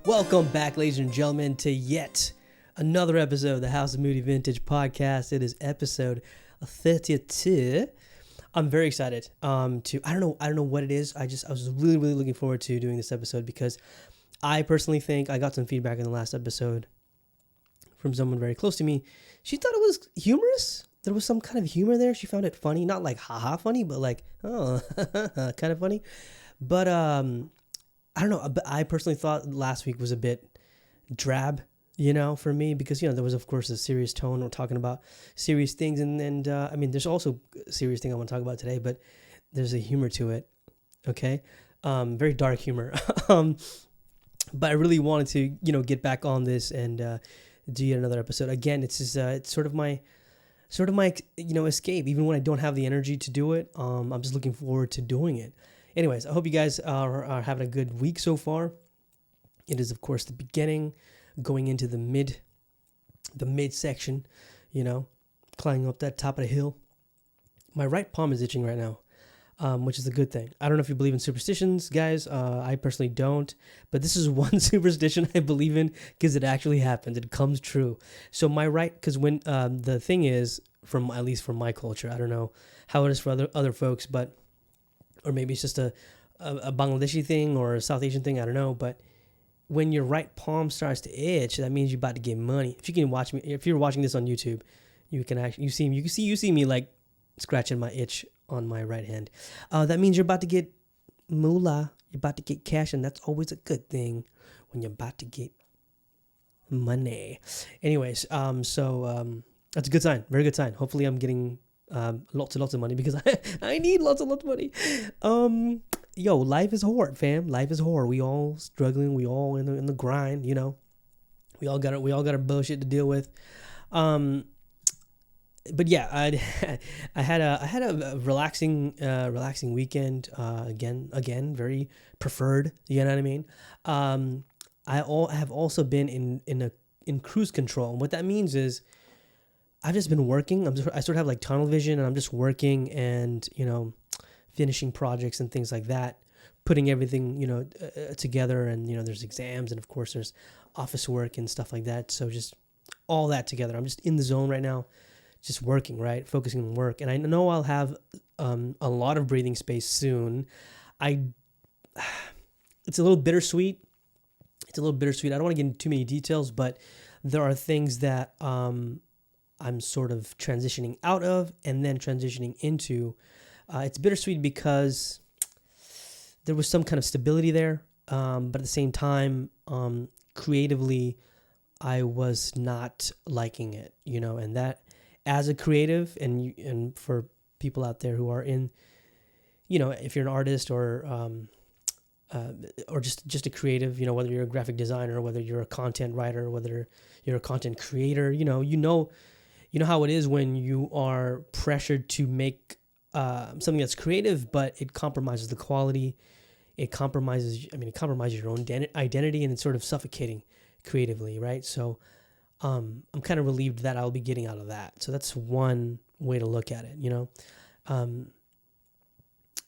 Welcome back, ladies and gentlemen, to yet another episode of the House of Moody Vintage podcast. It is episode 32. I'm very excited. I don't know what it is. I was really looking forward to doing this episode because I personally think I got some feedback in the last episode from someone very close to me. She thought it was humorous. There was some kind of humor there. She found it funny, not like haha funny, but like oh kind of funny. But I don't know. But I personally thought last week was a bit drab, for me, because there was of course a serious tone. We're talking about serious things, and I mean, there's also a serious thing I want to talk about today, but there's a humor to it. Okay, very dark humor. But I really wanted to get back on this and do yet another episode. Again, it's just it's sort of my escape. Even when I don't have the energy to do it, I'm just looking forward to doing it. Anyways, I hope you guys are having a good week so far. It is, of course, the beginning, going into the mid section, climbing up that top of the hill. My right palm is itching right now, which is a good thing. I don't know if you believe in superstitions, guys. I personally don't, but this is one superstition I believe in because it actually happens. It comes true. So my right, because when the thing is, at least from my culture, I don't know how it is for other folks, but or maybe it's just a Bangladeshi thing or a South Asian thing, I don't know. But when your right palm starts to itch, that means you're about to get money. If you can watch me, if you're watching this on YouTube, you can see me like scratching my itch on my right hand. That means you're about to get moolah. You're about to get cash, and that's always a good thing when you're about to get money. Anyways, so that's a good sign. Very good sign. Hopefully, I'm getting lots and lots of money because I need lots and lots of money. Life is hard, fam. Life is hard. We all struggling. We all in the grind. We all got our bullshit to deal with. But yeah, I had a relaxing weekend. Again, very preferred. You know what I mean? I have also been in cruise control. And what that means is, I've just been working. I sort of have like tunnel vision, and I'm just working and finishing projects and things like that, putting everything together. And there's exams, and of course there's office work and stuff like that. So just all that together. I'm just in the zone right now, just working, right, focusing on work. And I know I'll have a lot of breathing space soon. It's a little bittersweet. I don't want to get into too many details, but there are things that I'm sort of transitioning out of and then transitioning into. It's bittersweet because there was some kind of stability there, but at the same time, creatively, I was not liking it, and that as a creative and for people out there who are in, if you're an artist or just a creative, whether you're a graphic designer, whether you're a content writer, whether you're a content creator, you know how it is when you are pressured to make something that's creative, but it compromises the quality. It compromises your own identity, and it's sort of suffocating creatively, right? So I'm kind of relieved that I'll be getting out of that. So that's one way to look at it,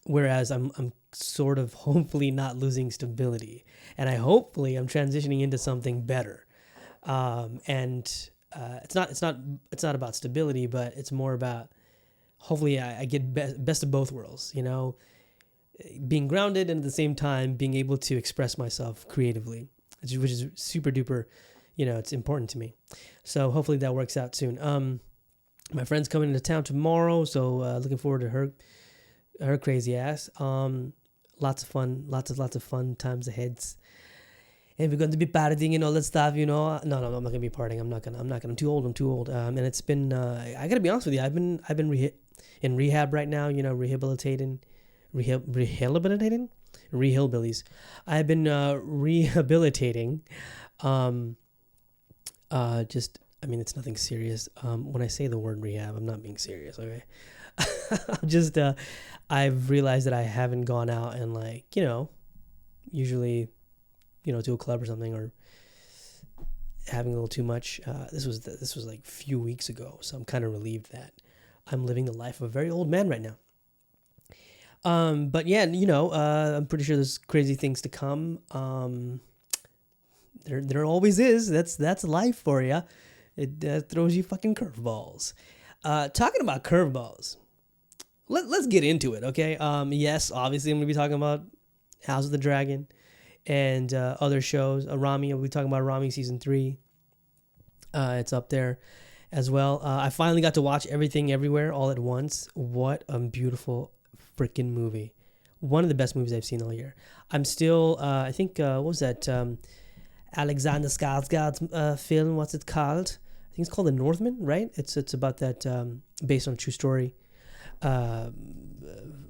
whereas I'm sort of hopefully not losing stability, and I'm transitioning into something better. It's not about stability, but it's more about hopefully I get best of both worlds, being grounded and at the same time being able to express myself creatively, which is super duper, it's important to me. So hopefully that works out soon. My friend's coming into town tomorrow, so looking forward to her crazy ass. Lots of fun, lots of fun times ahead. And we're going to be partying and all that stuff, No, I'm not going to be partying. I'm not going to. I'm too old. And it's been, I got to be honest with you. I've been in rehab right now, rehabilitating. Rehabilities. I've been rehabilitating. It's nothing serious. When I say the word rehab, I'm not being serious, okay? I've realized that I haven't gone out and usually, to a club or something, or having a little too much. This was like a few weeks ago, so I'm kind of relieved that I'm living the life of a very old man right now. But yeah, I'm pretty sure there's crazy things to come. There always is. That's life for you. It throws you fucking curveballs. Talking about curveballs, let's get into it, okay? Yes, obviously I'm gonna be talking about House of the Dragon and other shows. Rami, we'll be talking about Rami season 3. It's up there as well. I finally got to watch Everything Everywhere All at Once. What a beautiful freaking movie. One of the best movies I've seen all year. I'm still, I think, what was that? Alexander Skarsgård's film. What's it called? I think it's called The Northman, right? It's about that, based on a true story.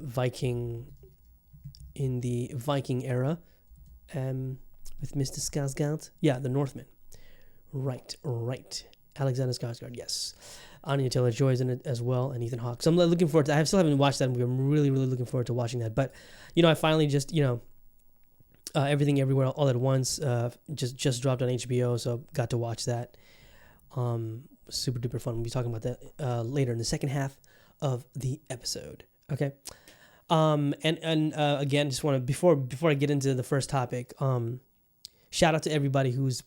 Viking, in the Viking era, with Mr. Skarsgård. Yeah, The Northman. Right. Alexander Skarsgård, yes. Anya Taylor-Joy is in it as well, and Ethan Hawke. So I'm looking forward to. I still haven't watched that movie. I'm really, really looking forward to watching that. But I finally just Everything Everywhere All at Once just dropped on HBO, so got to watch that. Super duper fun. We'll be talking about that later in the second half of the episode. Okay. And again, just want to before I get into the first topic, shout out to everybody who's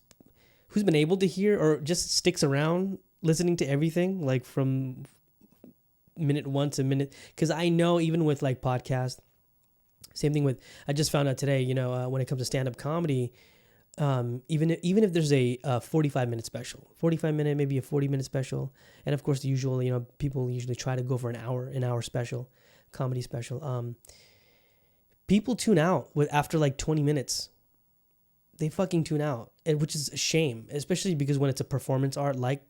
been able to hear or just sticks around listening to everything, like from minute 1 to minute, because I know even with like podcasts, same thing with, I just found out today, when it comes to stand-up comedy, even if there's a 45-minute special, 45-minute, maybe a 40-minute special, and of course the usual, people usually try to go for an hour special, comedy special. People tune out after like 20 minutes. They fucking tune out, which is a shame, especially because when it's a performance art like,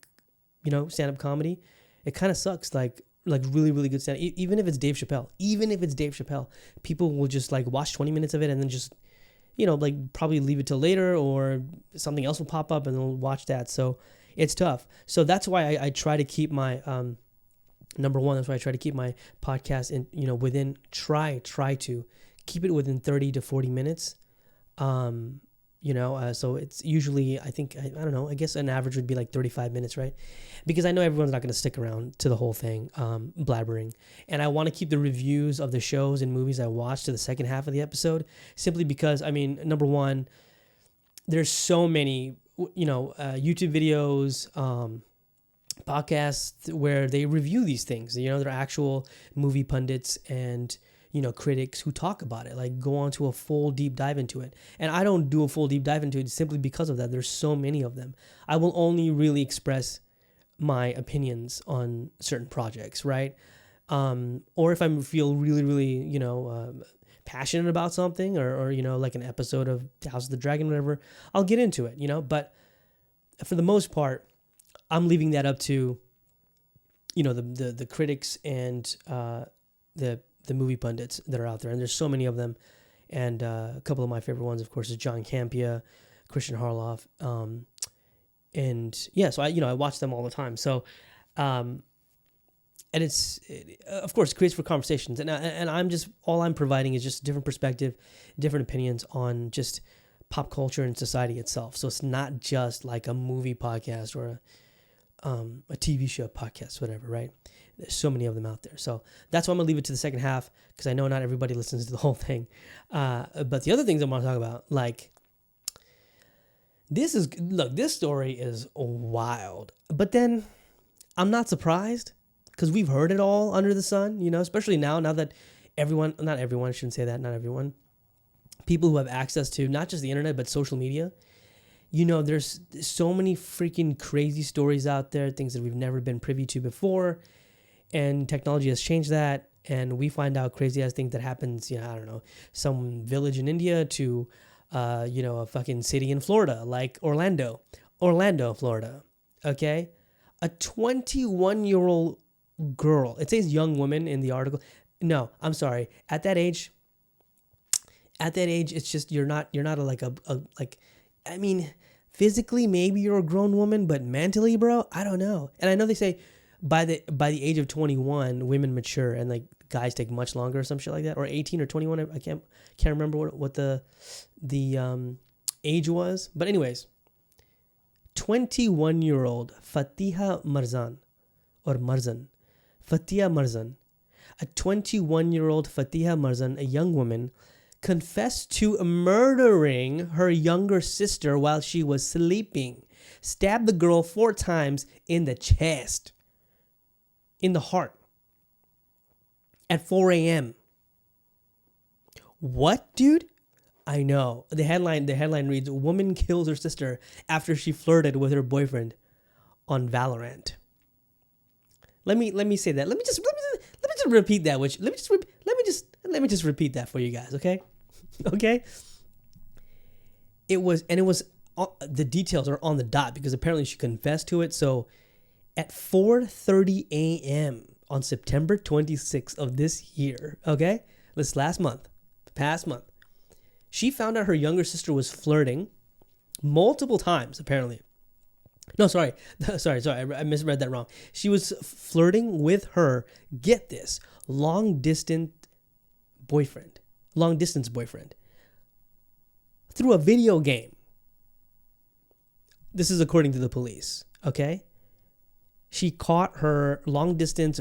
stand-up comedy, it kind of sucks. Like really, really good stand-up. Even if it's Dave Chappelle, people will just like watch 20 minutes of it and then just, like probably leave it till later, or something else will pop up and they'll watch that. So it's tough. So that's why I try to keep my, number one, that's why I try to keep my podcast in, within, try to keep it within 30 to 40 minutes. So it's usually, I think, I don't know, I guess an average would be like 35 minutes, right? Because I know everyone's not going to stick around to the whole thing, blabbering. And I want to keep the reviews of the shows and movies I watch to the second half of the episode, simply because, number one, there's so many, YouTube videos, podcasts where they review these things. They're actual movie pundits and critics who talk about it, like go on to a full deep dive into it. And I don't do a full deep dive into it simply because of that. There's so many of them. I will only really express my opinions on certain projects, right? Or if I feel really, really, passionate about something, or like an episode of House of the Dragon, whatever, I'll get into it, But for the most part, I'm leaving that up to, the critics and the movie pundits that are out there, and there's so many of them. And a couple of my favorite ones, of course, is John Campea, Christian Harloff, and yeah. So I watch them all the time. So, and of course, it creates for conversations. And all I'm providing is just a different perspective, different opinions on just pop culture and society itself. So it's not just like a movie podcast or a TV show podcast, whatever, right? There's so many of them out there. So that's why I'm going to leave it to the second half, because I know not everybody listens to the whole thing. But the other things I want to talk about, like, this story is wild. But then I'm not surprised, because we've heard it all under the sun, especially now that not everyone, I shouldn't say that, not everyone, people who have access to not just the internet, but social media. There's so many freaking crazy stories out there, things that we've never been privy to before. And technology has changed that. And we find out crazy ass things that happens, I don't know, some village in India to, a fucking city in Florida, like Orlando, Florida. Okay. A 21-year-old girl. It says young woman in the article. No, I'm sorry. At that age, it's just, you're not physically, maybe you're a grown woman, but mentally, bro, I don't know. And I know they say by the age of 21, women mature, and like guys take much longer or some shit like that, or 18 or 21. I can't remember what the age was. But anyways, 21-year-old Fatiha Marzan, or Marzan, Fatiha Marzan, a 21-year-old Fatiha Marzan, a young woman, confessed to murdering her younger sister while she was sleeping. Stabbed the girl 4 times in the chest, in the heart, at 4 a.m. What, dude? I know. The headline reads, "Woman kills her sister after she flirted with her boyfriend on Valorant." Let me say that. Let me just repeat that. Let me just repeat that for you guys, okay? Okay. It was the details are on the dot because apparently she confessed to it. So at 4:30 a.m. on September 26th of this year, okay, this past month, she found out her younger sister was flirting multiple times, apparently. No, sorry. I misread that wrong. She was flirting with her, get this, long distance boyfriend through a video game. This is according to the police, okay? She caught her long distance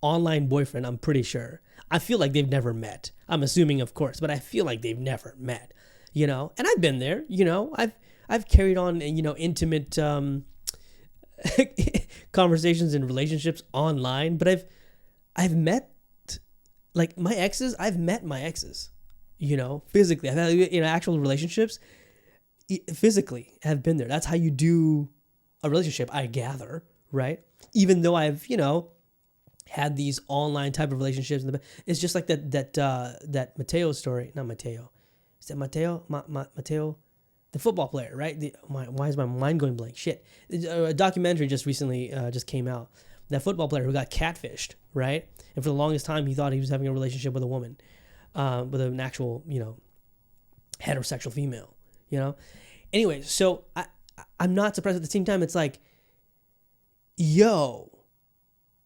online boyfriend, I'm pretty sure. I feel like they've never met. I'm assuming, of course, but I feel like they've never met, you know? And I've been there, you know? I've carried on, you know, intimate conversations and relationships online, but I've met like my exes. I've met my exes, you know, physically. I've had, you know, actual relationships physically have been there. That's how you do a relationship, I gather, right? Even though I've, you know, had these online type of relationships. It's just like that Mateo story. Not Mateo. Is that Mateo? Mateo? The football player, right? Why is my mind going blank? Shit. A documentary just recently just came out. That football player who got catfished, right? And for the longest time, he thought he was having a relationship with a woman, with an actual, you know, heterosexual female, you know? Anyway, so I'm not surprised. At the same time, it's like, yo,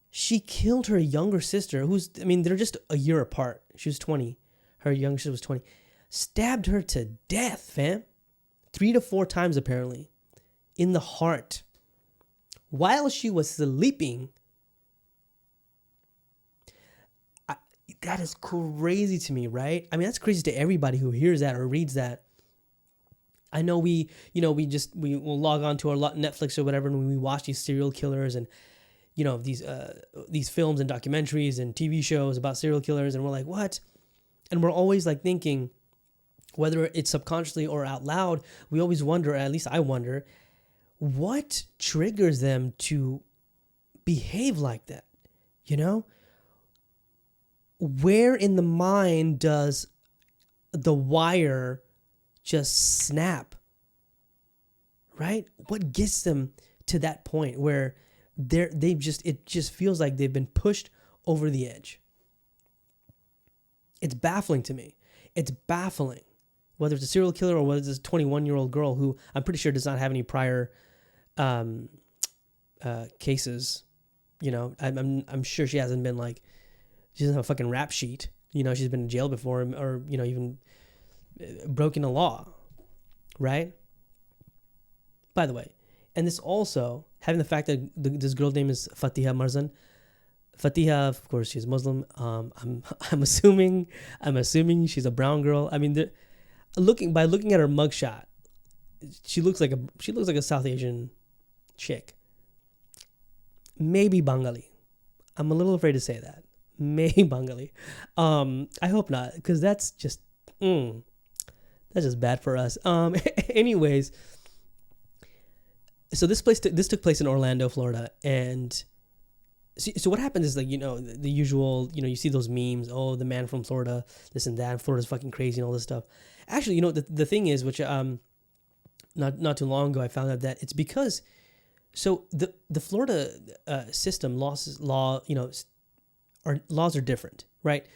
she killed her younger sister, they're just a year apart. She was 20. Her younger sister was 20. Stabbed her to death, fam. 3 to 4 times, apparently, in the heart, while she was sleeping. That is crazy to me, right? I mean, that's crazy to everybody who hears that or reads that. I know we'll log on to our Netflix or whatever, and we watch these serial killers and, you know, these films and documentaries and TV shows about serial killers, and we're like, what? And we're always like thinking, whether it's subconsciously or out loud, we always wonder, at least I wonder, what triggers them to behave like that? You know? Where in the mind does the wire just snap? Right? What gets them to that point where it just feels like they've been pushed over the edge? It's baffling to me. It's baffling. Whether it's a serial killer or whether it's a 21-year-old girl who I'm pretty sure does not have any prior cases. You know, I'm sure she hasn't been like, she doesn't have a fucking rap sheet. You know, she's been in jail before, or, you know, even broken a law, right? By the way, and this also, having the fact that this girl's name is Fatiha Marzan. Fatiha, of course, she's Muslim. I'm assuming she's a brown girl. I mean, looking at her mugshot, she looks like a South Asian chick. Maybe Bengali. I'm a little afraid to say that. Maybe Bengali. I hope not, because that's just bad for us. Anyways, so this took place in Orlando, Florida, and so what happens is, like, you know, the usual, you know, you see those memes, oh, the man from Florida, this and that, Florida's fucking crazy and all this stuff. Actually, you know, the thing is, which not too long ago I found out that it's because, so the Florida system laws are different, right?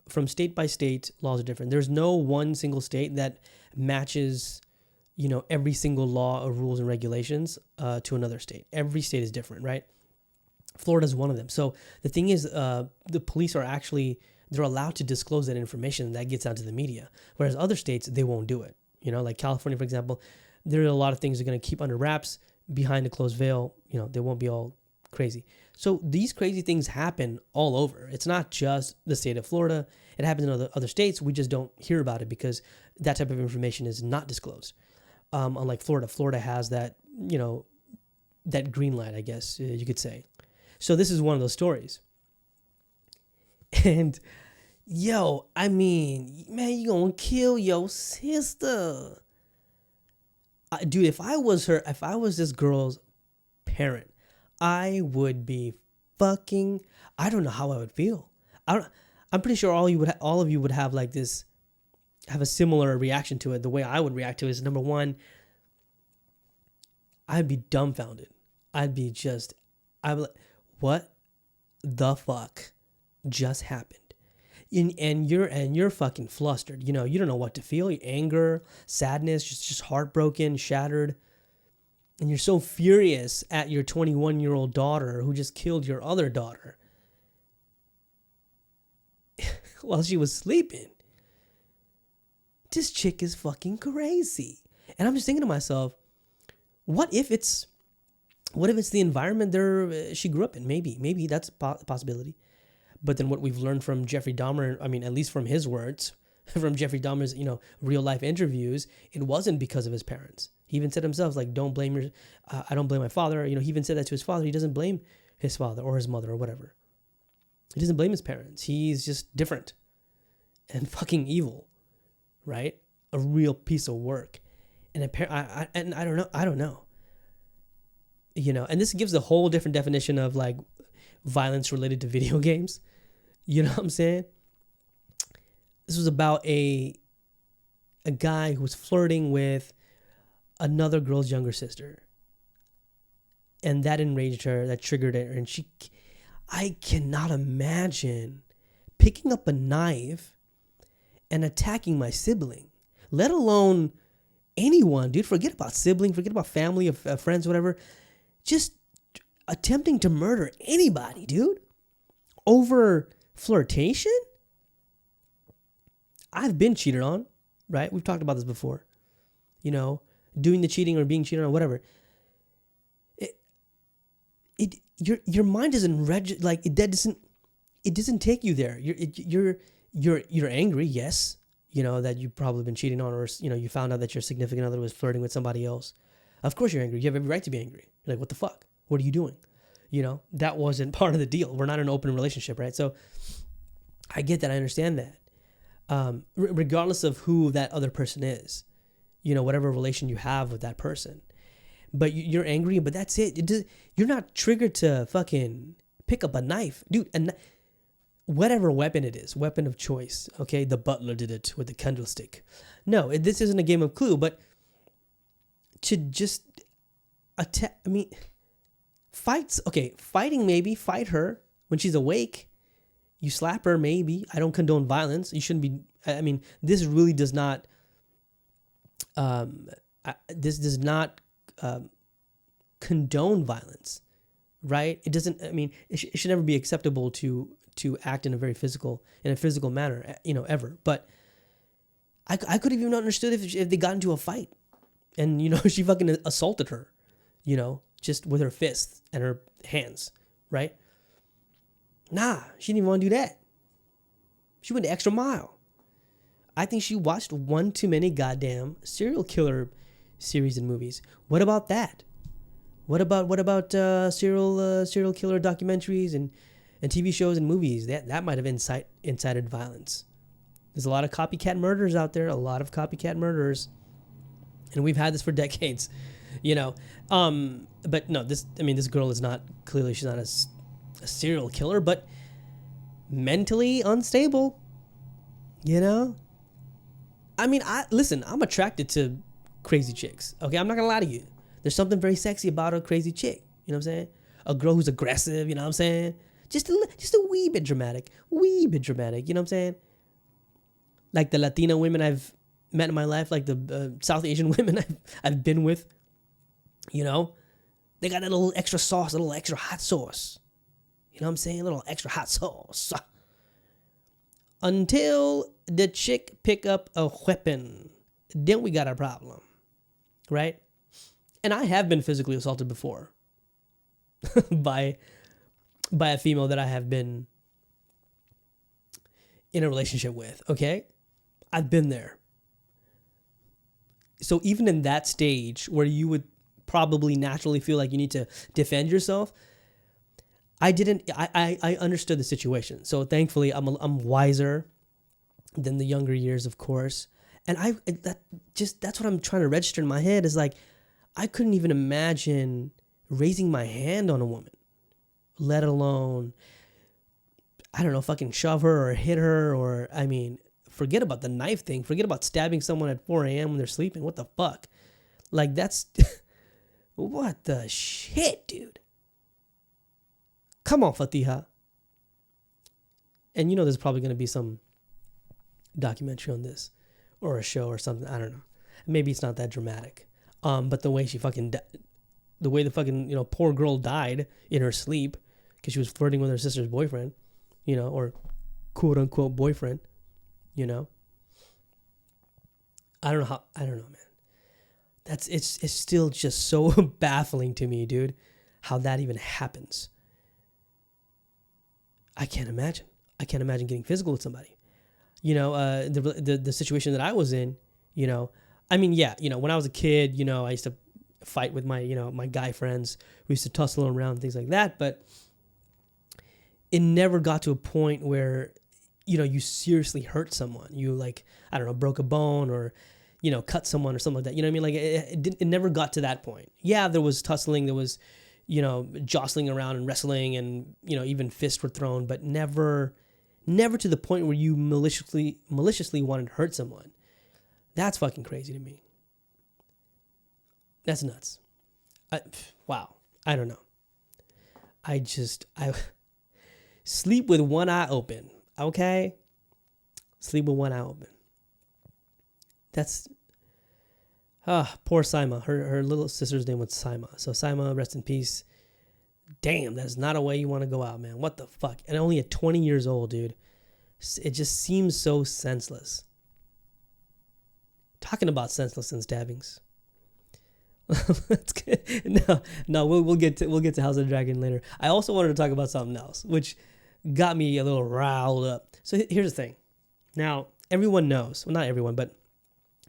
From state by state, laws are different. There's no one single state that matches, you know, every single law or rules and regulations to another state. Every state is different, right? Florida is one of them. So the thing is, the police are actually, they're allowed to disclose that information, and that gets out to the media. Whereas other states, they won't do it. You know, like California, for example, there are a lot of things they're going to keep under wraps, behind a closed veil. You know, they won't be all crazy. So these crazy things happen all over. It's not just the state of Florida. It happens in other states. We just don't hear about it because that type of information is not disclosed. Unlike Florida. Florida has that, that green light, I guess you could say. So this is one of those stories. And yo, I mean, man, you gonna kill your sister. Dude, if I was this girl's parent, I would be fucking, I don't know how I would feel. I'm pretty sure all of you would have like this, have a similar reaction to it. The way I would react to it is, number one, I'd be dumbfounded. I'd be like, what the fuck just happened? And you're fucking flustered. You don't know what to feel. Anger, sadness, just heartbroken, shattered. And you're so furious at your 21-year-old daughter who just killed your other daughter while she was sleeping. This chick is fucking crazy. And I'm just thinking to myself, what if it's the environment she grew up in? Maybe that's a possibility. But then what we've learned from Jeffrey Dahmer, I mean, at least from his words, from Jeffrey Dahmer's, real life interviews, it wasn't because of his parents. He even said himself, like, don't blame I don't blame my father. He even said that to his father. He doesn't blame his father or his mother or whatever. He doesn't blame his parents. He's just different and fucking evil, right? A real piece of work. And I don't know. And this gives a whole different definition of like violence related to video games. You know what I'm saying? This was about a guy who was flirting with another girl's younger sister. And that enraged her, that triggered her. And I cannot imagine picking up a knife and attacking my sibling, let alone anyone, dude. Forget about sibling, forget about family, friends, whatever. Just attempting to murder anybody, dude, over flirtation. I've been cheated on, right? We've talked about this before. Doing the cheating or being cheated on, whatever. Your mind doesn't it doesn't take you there. You're angry, yes. That you've probably been cheating on, or you found out that your significant other was flirting with somebody else. Of course you're angry. You have every right to be angry. You're like, what the fuck? What are you doing? That wasn't part of the deal. We're not in an open relationship, right? So I get that. I understand that. Regardless of who that other person is, whatever relation you have with that person. But you're angry, but that's it. You're not triggered to fucking pick up a knife. Dude, whatever weapon it is, weapon of choice, okay? The butler did it with the candlestick. No, this isn't a game of Clue, but to just attack, fighting maybe, fight her when she's awake. You slap her maybe. I don't condone violence. You shouldn't be, this really does not, this does not condone violence, right? It doesn't, it should never be acceptable to act in a physical manner, ever. But I could have even understood if they got into a fight and, she fucking assaulted her, just with her fists and her hands, right? Nah, she didn't even want to do that. She went the extra mile. I think she watched one too many goddamn serial killer series and movies. What about that? What about serial killer documentaries and TV shows and movies? That might have incited violence. There's a lot of copycat murders out there, and we've had this for decades, But no, this girl is not, clearly she's not a serial killer, but mentally unstable, I'm attracted to crazy chicks. Okay, I'm not gonna lie to you. There's something very sexy about a crazy chick. You know what I'm saying? A girl who's aggressive. You know what I'm saying? Just a wee bit dramatic. You know what I'm saying? Like the Latina women I've met in my life, like the South Asian women I've been with. They got that little extra sauce, a little extra hot sauce. You know what I'm saying? A little extra hot sauce. Until the chick pick up a weapon, then we got a problem, right? And I have been physically assaulted before by by a female that I have been in a relationship with, okay? I've been there. So even in that stage where you would probably naturally feel like you need to defend yourself, I understood the situation. So thankfully I'm wiser than the younger years, of course. And that's what I'm trying to register in my head is like, I couldn't even imagine raising my hand on a woman, let alone, I don't know, fucking shove her or hit her, or, I mean, forget about the knife thing. Forget about stabbing someone at 4 a.m. when they're sleeping. What the fuck? Like, that's, what the shit, dude? Come on, Fatiha. And you know there's probably going to be some documentary on this or a show or something. I don't know. Maybe it's not that dramatic. But the way she fucking, the way the fucking, you know, poor girl died in her sleep because she was flirting with her sister's boyfriend, you know, or quote unquote boyfriend, you know. I don't know, man. It's still just so baffling to me, dude, how that even happens. I can't imagine getting physical with somebody. You know, the situation that I was in, you know, I mean, yeah, you know, when I was a kid, you know, I used to fight with my, you know, my guy friends. We used to tussle around, things like that. But it never got to a point where, you know, you seriously hurt someone. You, like, I don't know, broke a bone or, you know, cut someone or something like that. You know what I mean? Like, it never got to that point. Yeah, there was tussling. There was, you know, jostling around and wrestling and, you know, even fists were thrown. But never to the point where you maliciously wanted to hurt someone. That's fucking crazy to me. That's nuts. Wow. I don't know. I sleep with one eye open. Okay? Sleep with one eye open. That's, poor Saima. Her little sister's name was Saima. So Saima, rest in peace. Damn, that's not a way you want to go out, man. What the fuck? And only at 20 years old, dude. It just seems so senseless. Talking about senseless and stabbings. Let's get, no, we'll get to House of the Dragon later. I also wanted to talk about something else, which got me a little riled up. So here's the thing. Now, everyone knows, well, not everyone, but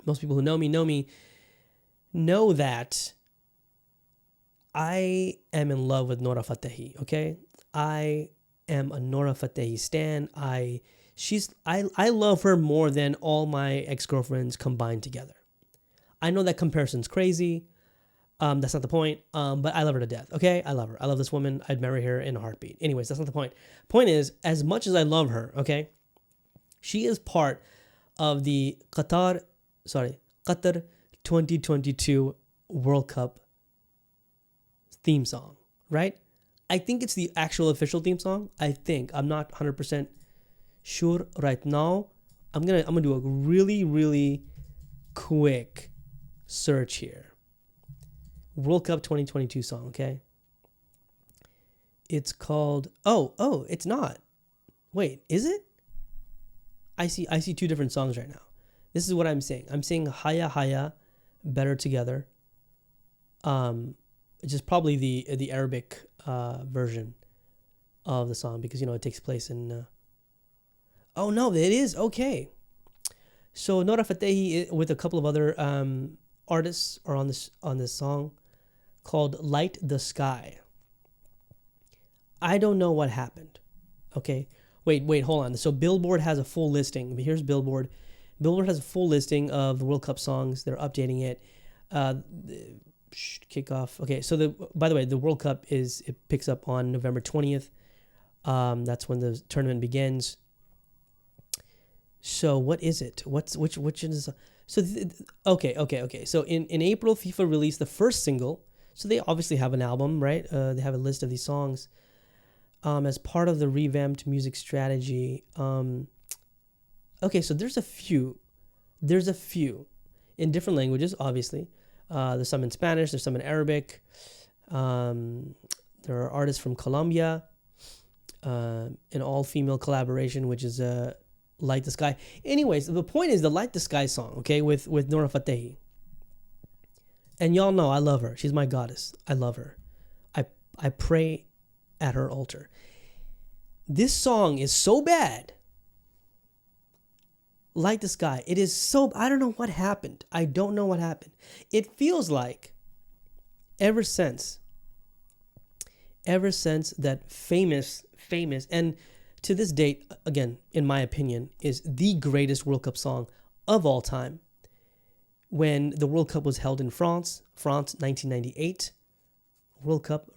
most people who know me know that I am in love with Nora Fatehi, okay? I am a Nora Fatehi stan. I love her more than all my ex-girlfriends combined together. I know that comparison's crazy. That's not the point. But I love her to death, okay? I love her. I love this woman. I'd marry her in a heartbeat. Anyways, that's not the point. Point is, as much as I love her, okay, she is part of the Qatar 2022 World Cup theme song, right? I think it's the actual official theme song. I'm not 100% sure right now. I'm gonna do a really, really quick search here. World Cup 2022 song, okay? It's called, oh, it's not. Wait, is it? I see two different songs right now. This is what I'm saying. I'm saying Haya Haya, Better Together. It's just probably the Arabic version of the song because, you know, it takes place in... oh, no, it is. Okay. So Nora Fatehi with a couple of other artists are on this song called Light the Sky. I don't know what happened. Okay. Wait, hold on. So Billboard has a full listing. Here's Billboard. Billboard has a full listing of the World Cup songs. They're updating it. Kickoff. Okay, so by the way, the World Cup it picks up on November 20th. That's when the tournament begins. So what is it? Which is so? Okay. So in April, FIFA released the first single. So they obviously have an album, right? They have a list of these songs. As part of the revamped music strategy. Okay, so there's a few in different languages, obviously. There's some in Spanish, there's some in Arabic. There are artists from Colombia, an all-female collaboration, which is Light the Sky. Anyways, the point is the Light the Sky song, okay, with Nora Fatehi. And y'all know I love her. She's my goddess. I love her. I pray at her altar. This song is so bad. Like the Sky. It is so, I don't know what happened. I don't know what happened. It feels like ever since that famous, and to this date, again, in my opinion, is the greatest World Cup song of all time. When the World Cup was held in France, 1998, World Cup,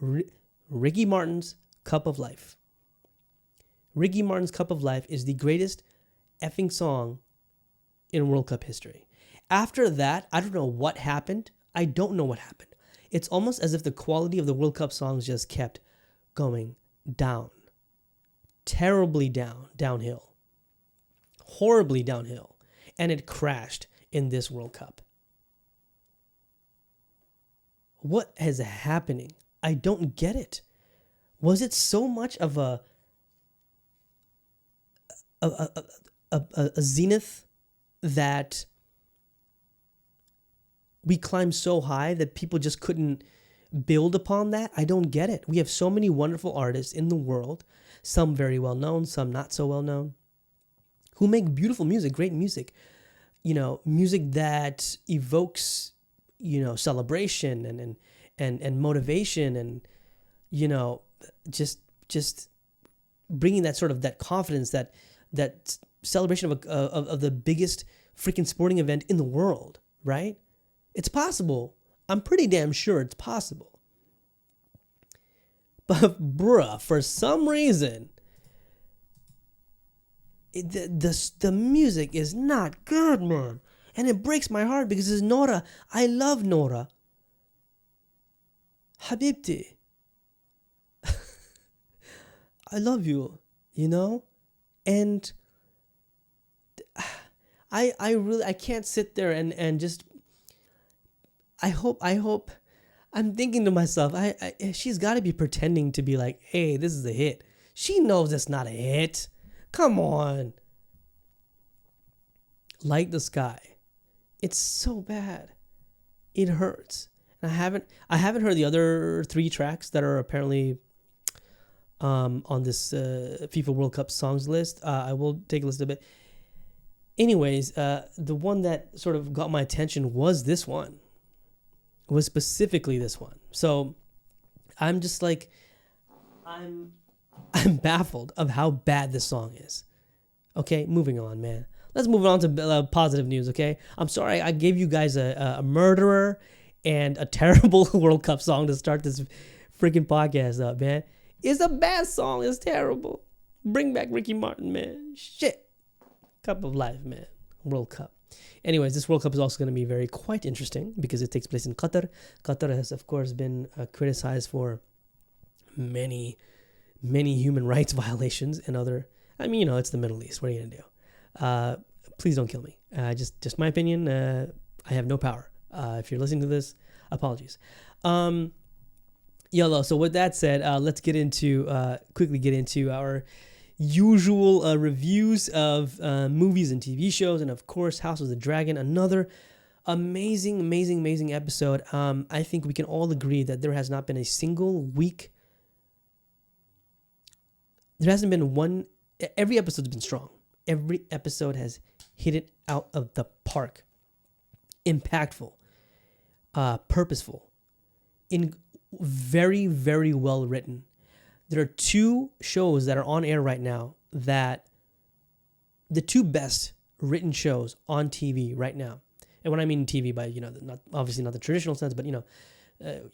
Ricky Martin's Cup of Life. Ricky Martin's Cup of Life is the greatest effing song in World Cup history. After that, I don't know what happened. I don't know what happened. It's almost as if the quality of the World Cup songs just kept going down. Terribly downhill. Horribly downhill. And it crashed in this World Cup. What is happening? I don't get it. Was it so much of a zenith that we climbed so high that people just couldn't build upon that? I don't get it. We have so many wonderful artists in the world, some very well known, some not so well known, who make beautiful music, great music, music that evokes, celebration and motivation and, just bringing that sort of that confidence, that celebration of the biggest freaking sporting event in the world, right? It's possible. I'm pretty damn sure it's possible. But bruh, for some reason, the music is not good, man. And it breaks my heart because it's Nora. I love Nora. Habibti. I love you, And I can't sit there and just, I hope, I'm thinking to myself, she's got to be pretending to be like, hey, this is a hit. She knows it's not a hit. Come on. Like the Sky. It's so bad. It hurts. And I haven't heard the other 3 tracks that are apparently on this FIFA World Cup songs list. I will take a listen of it. Anyways, the one that sort of got my attention was this one. Was specifically this one. So I'm just like, I'm baffled of how bad this song is. Okay, moving on, man. Let's move on to positive news, okay? I'm sorry I gave you guys a murderer and a terrible World Cup song to start this freaking podcast up, man. It's a bad song. It's terrible. Bring back Ricky Martin, man. Shit. Cup of Life, man. World Cup. Anyways, this World Cup is also going to be quite interesting because it takes place in Qatar. Qatar has, of course, been criticized for many human rights violations and other. It's the Middle East. What are you going to do? Please don't kill me. Just my opinion. I have no power. If you're listening to this, apologies. YOLO. So with that said, let's quickly get into our usual reviews of movies and TV shows, and of course House of the Dragon, another amazing episode. I think we can all agree that there has not been a single week, there hasn't been one, every episode's been strong. Every episode has hit it out of the park. Impactful, purposeful, in very well written. There are 2 shows that are on air right now that the 2 best written shows on TV right now. And when I mean TV by, not obviously not the traditional sense, but,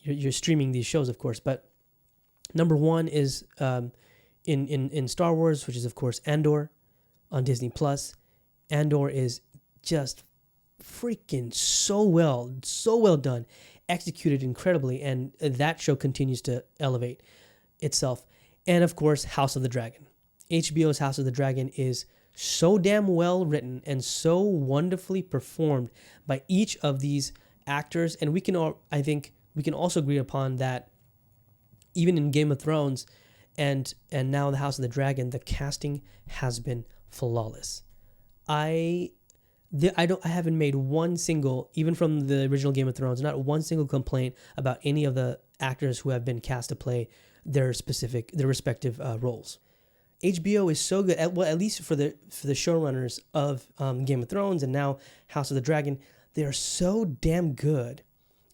you're streaming these shows, of course. But number 1 is in Star Wars, which is, of course, Andor on Disney+. Andor is just freaking so well done, executed incredibly, and that show continues to elevate itself. And of course, House of the Dragon. HBO's House of the Dragon is so damn well written and so wonderfully performed by each of these actors. And I think we can also agree upon that even in Game of Thrones and now the House of the Dragon, the casting has been flawless. I haven't made one single, even from the original Game of Thrones, not one single complaint about any of the actors who have been cast to play their respective roles. HBO is so good at least for the showrunners of Game of Thrones and now House of the Dragon. They are so damn good,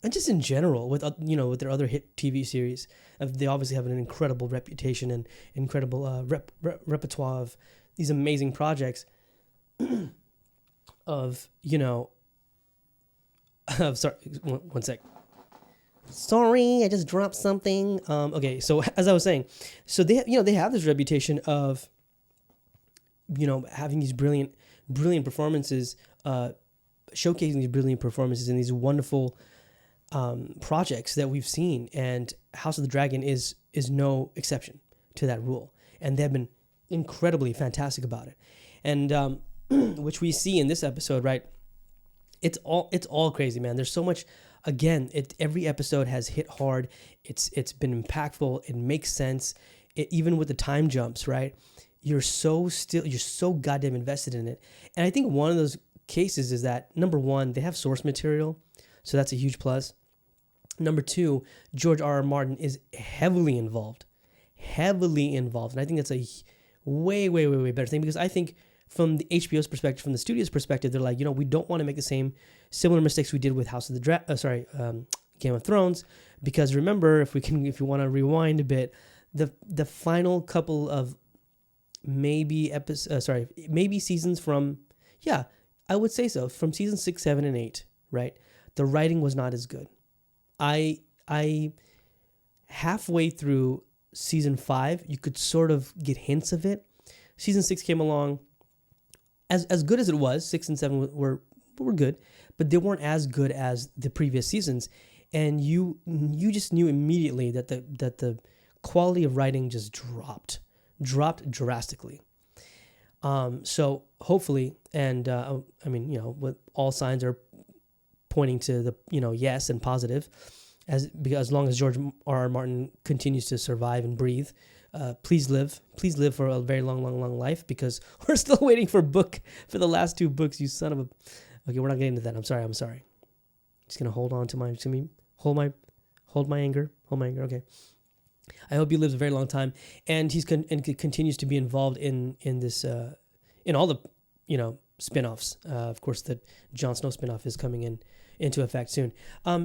and just in general with with their other hit TV series. They obviously have an incredible reputation and incredible repertoire of these amazing projects. Of sorry, one sec. Sorry, I just dropped something. Okay, so as I was saying, so they have this reputation of having these brilliant performances, showcasing these brilliant performances in these wonderful projects that we've seen, and House of the Dragon is no exception to that rule, and they've been incredibly fantastic about it, and which we see in this episode, right? It's all crazy, man. There's so much. Again, every episode has hit hard. It's been impactful. It makes sense. Even with the time jumps, right? You're so goddamn invested in it. And I think one of those cases is that, number one, they have source material, so that's a huge plus. Number two, George R.R. Martin is heavily involved, and I think that's a way better thing, because I think from the HBO's perspective, from the studio's perspective, they're like, we don't want to make the similar mistakes we did with Game of Thrones, because remember, if you want to rewind a bit, the final couple of maybe seasons from, I would say so, from season 6, 7, and 8, right? The writing was not as good. I halfway through season 5, you could sort of get hints of it. Season 6 came along. As good as it was, 6 and 7 were good, but they weren't as good as the previous seasons, and you just knew immediately that the quality of writing just dropped drastically. So hopefully, and with all signs are pointing to the yes and positive, as long as George R.R. Martin continues to survive and breathe. Please live for a very long life, because we're still waiting for the last 2 books, you son of a. Okay, we're not getting into that. I'm sorry. Just gonna hold my anger. Okay. I hope he lives a very long time, and and continues to be involved in this in all the spinoffs. Of course, the Jon Snow spinoff is coming into effect soon.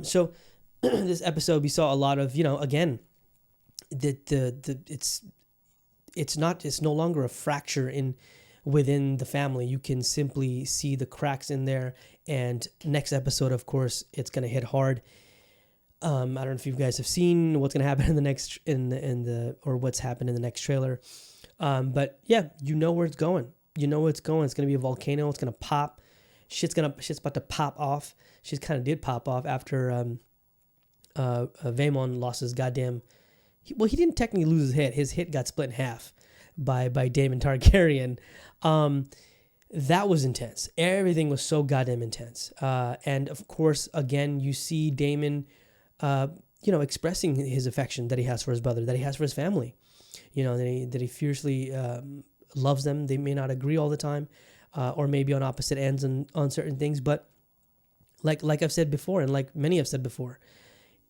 So this episode we saw a lot of again. It's no longer a fracture within the family. You can simply see the cracks in there, and next episode, of course, it's going to hit hard. I don't know if you guys have seen what's going to happen in the next or what's happened in the next trailer, but yeah, where it's going. It's going to be a volcano. It's going to pop. Shit's about to pop off. Shit kind of did pop off after Vaemon lost his goddamn. He didn't technically lose his hit. His hit got split in half by Daemon Targaryen. That was intense. Everything was so goddamn intense. And of course, again, you see Daemon, expressing his affection that he has for his brother, that he has for his family. That he fiercely loves them. They may not agree all the time, or maybe on opposite ends on certain things. But like I've said before, and like many have said before,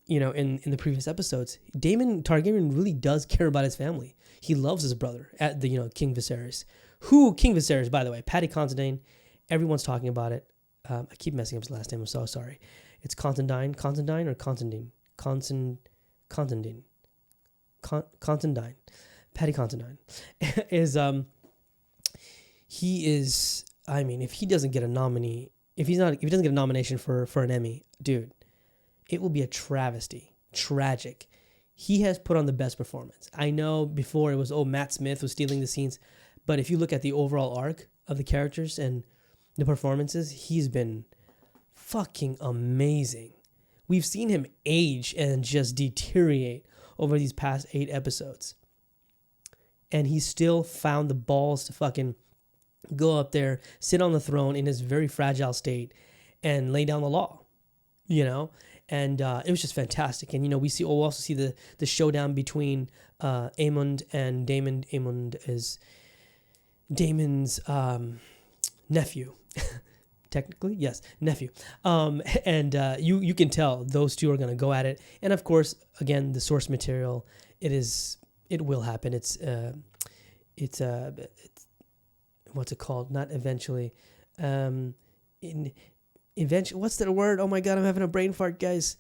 in the previous episodes, Daemon Targaryen really does care about his family. He loves his brother, at the King Viserys. King Viserys, by the way, Paddy Considine. Everyone's talking about it. I keep messing up his last name. I'm so sorry. It's Considine or Constantine. Constantine. Paddy Considine is he is. I mean, if he doesn't get a nominee, if he doesn't get a nomination for an Emmy, dude, it will be a travesty. Tragic. He has put on the best performance. I know before it was, Matt Smith was stealing the scenes. But if you look at the overall arc of the characters and the performances, he's been fucking amazing. We've seen him age and just deteriorate over these past 8 episodes. And he still found the balls to fucking go up there, sit on the throne in his very fragile state, and lay down the law, And it was just fantastic. And, we'll also see the showdown between Aemond and Daemon. Aemond is Daemon's nephew. Technically, yes, nephew. And you can tell those two are going to go at it. And, of course, again, the source material, it will happen. it's what's it called? Not eventually. In eventually, what's that word? Oh my god, I'm having a brain fart, guys.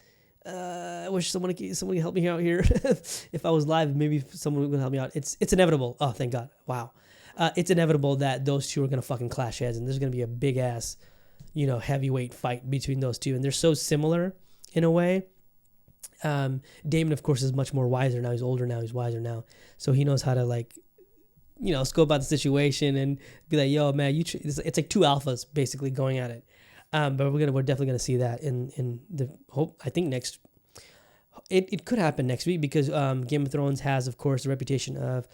I wish somebody help me out here. If I was live, maybe someone would help me out. It's inevitable. Oh, thank God. Wow. It's inevitable that those two are gonna fucking clash heads, and there's gonna be a big ass, heavyweight fight between those two, and they're so similar in a way. Damon, of course, is much more wiser now. He's older now. He's wiser now, so he knows how to scope out the situation and be like, "Yo, man, it's like two alphas basically going at it." But we're definitely gonna see that in the hope. I think next. It could happen next week because Game of Thrones has, of course, the reputation of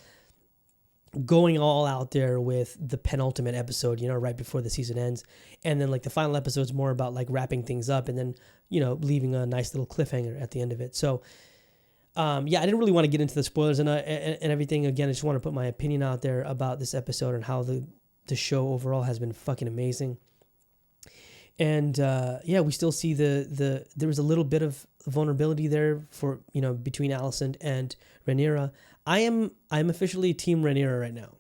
going all out there with the penultimate episode, right before the season ends, and then the final episode is more about wrapping things up and then leaving a nice little cliffhanger at the end of it. So I didn't really want to get into the spoilers and everything. Again, I just want to put my opinion out there about this episode and how the show overall has been fucking amazing. And we still see there was a little bit of vulnerability there for between Alicent and Rhaenyra. I'm officially Team Rhaenyra right now.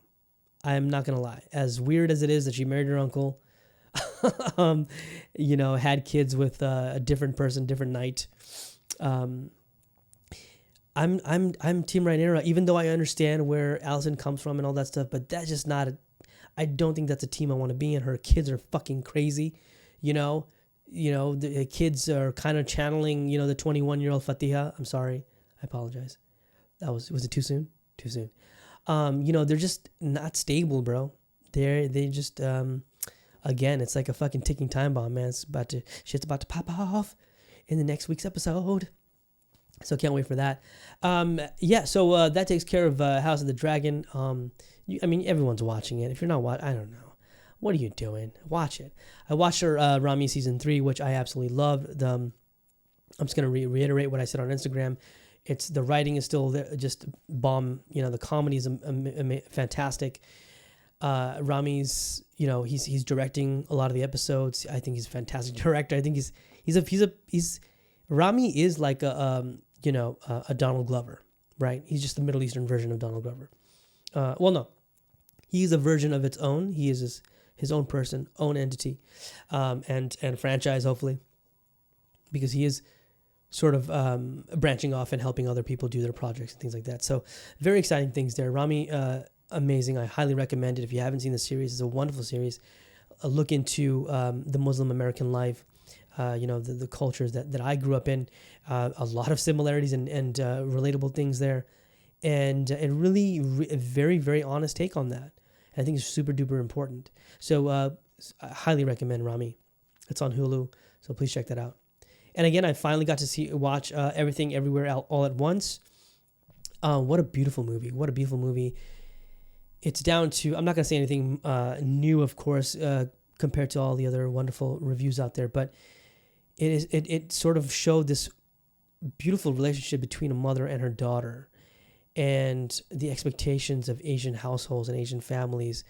I am not gonna lie. As weird as it is that she married her uncle, had kids with a different person, different night. I'm Team Rhaenyra, even though I understand where Alicent comes from and all that stuff. But that's just not. I don't think that's a team I want to be in. Her kids are fucking crazy. The kids are kind of channeling, the 21-year-old Fatiha. I'm sorry. I apologize. Was it too soon? Too soon. They're just not stable, bro. They just, again, it's like a fucking ticking time bomb, man. Shit's about to pop off in the next week's episode. So can't wait for that. So that takes care of House of the Dragon. Everyone's watching it. If you're not watching, I don't know. What are you doing? Watch it. I watched Rami season 3, which I absolutely loved. I'm just going to reiterate what I said on Instagram. The writing is still there, just bomb. The comedy is fantastic. Rami's, he's directing a lot of the episodes. I think he's a fantastic director. I think Rami is like a Donald Glover, right? He's just the Middle Eastern version of Donald Glover. No, he's a version of its own. He is his own person, own entity, and franchise, hopefully, because he is sort of branching off and helping other people do their projects and things like that. So very exciting things there. Rami, amazing. I highly recommend it. If you haven't seen the series, it's a wonderful series. A look into the Muslim American life, the cultures that I grew up in, a lot of similarities and relatable things there. And really a very, very honest take on that. I think it's super duper important. So I highly recommend Rami. It's on Hulu, so please check that out. And again, I finally got to watch Everything Everywhere All at Once. What a beautiful movie. What a beautiful movie. It's down to, I'm not going to say anything new, of course, compared to all the other wonderful reviews out there, but it sort of showed this beautiful relationship between a mother and her daughter, and the expectations of Asian households and Asian families.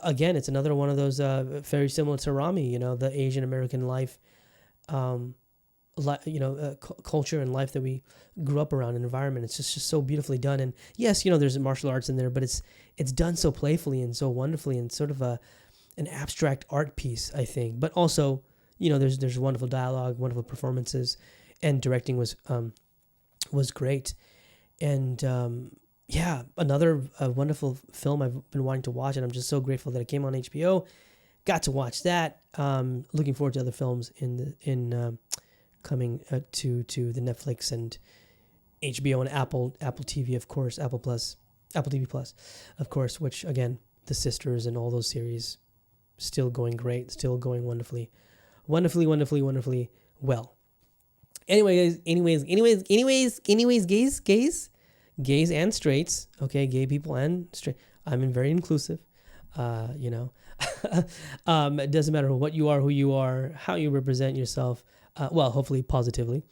Again, it's another one of those very similar to Rami, the Asian American life, culture and life that we grew up around, an environment. It's just so beautifully done. And yes, there's martial arts in there, but it's done so playfully and so wonderfully, and sort of an abstract art piece, I think. But also, there's wonderful dialogue, wonderful performances, and directing was great. And another wonderful film I've been wanting to watch, and I'm just so grateful that it came on HBO. Got to watch that. Looking forward to other films in coming to the Netflix and HBO and Apple TV, of course, Apple TV Plus, of course. Which again, The Sisters and all those series, still going great, still going wonderfully well. Anyways, gays and straights. Okay, gay people and straight. I'm very inclusive. It doesn't matter what you are, who you are, how you represent yourself. Hopefully positively,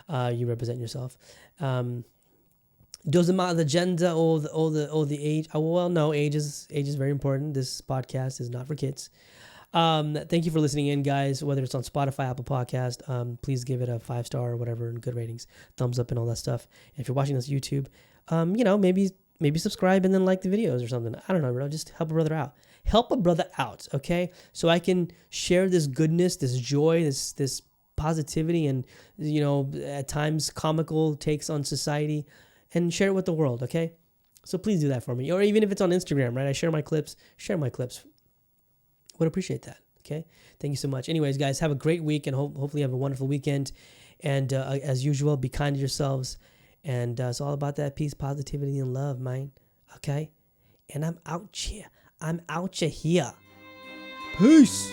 you represent yourself. Doesn't matter the gender or the age. No, age is very important. This podcast is not for kids. Thank you for listening in, guys. Whether it's on Spotify, Apple Podcast, please give it a 5-star or whatever, and good ratings, thumbs up, and all that stuff. And if you're watching this YouTube, maybe maybe subscribe and then like the videos or something. I don't know, bro. Just help a brother out. Help a brother out, okay? So I can share this goodness, this joy, this positivity, and at times comical takes on society, and share it with the world, okay? So please do that for me. Or even if it's on Instagram, right? I share my clips. Share my clips. Would appreciate that. Okay. Thank you so much. Anyways, guys, have a great week and hopefully have a wonderful weekend. And as usual, be kind to yourselves. And it's all about that peace, positivity, and love, man. Okay. And I'm out here. Peace.